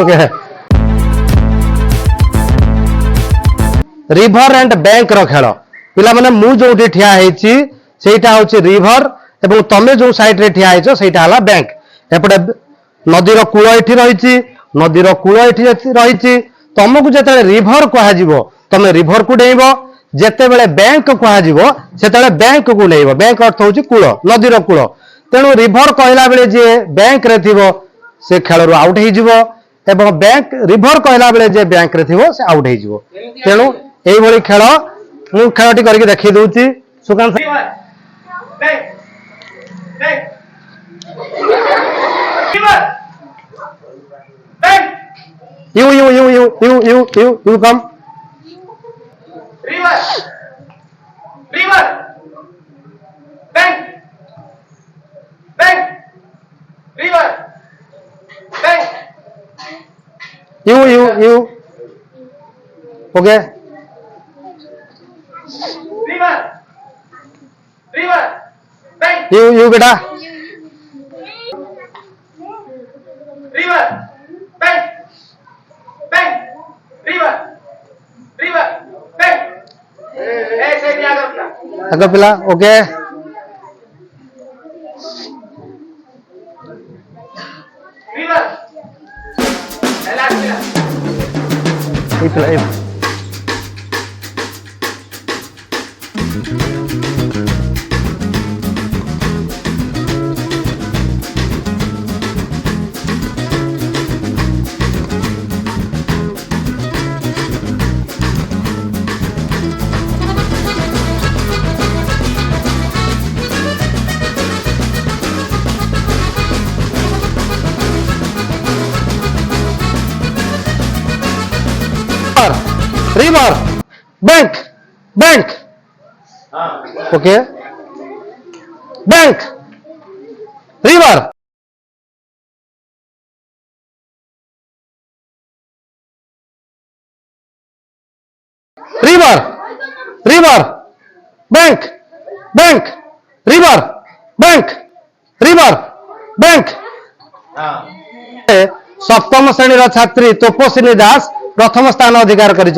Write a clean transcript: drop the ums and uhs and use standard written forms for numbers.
okay river and bank रो खेल पिला माने मु जो ठिया हेची सेटा होची रिभर एवं तमे जो साइड रे ठिया हेचो सेटा हला बैंक एपटे नदी रो कूळ एठी रहिची नदी रो कूळ एठी रहिची तमको जेते रिभर कहा जीवो तमे रिभर को डेइबो जेते बेले बैंक कहा जीवो सेते बैंक को नेइबो बैंक अर्थ होची कूळ नदी रो कूळ तेनु रिभर कहला बेले जे बैंक रे थिबो से खेल रो आउट हे जीवो एवं बैंक रिभर कहला बेले जे बैंक रे थिबो से आउट हे जीवो तेनु एई भली खेल मु खेलटी करके देखि दउची Sukanta you come river bank river bank you okay river bank you beta river bank river bank ऐसे नहीं आगे पिला ओके river पिला river bank okay bank river bank river bank सप्तम श्रेणी छात्री तपस्विनी दास प्रथम स्थान अधिकार कर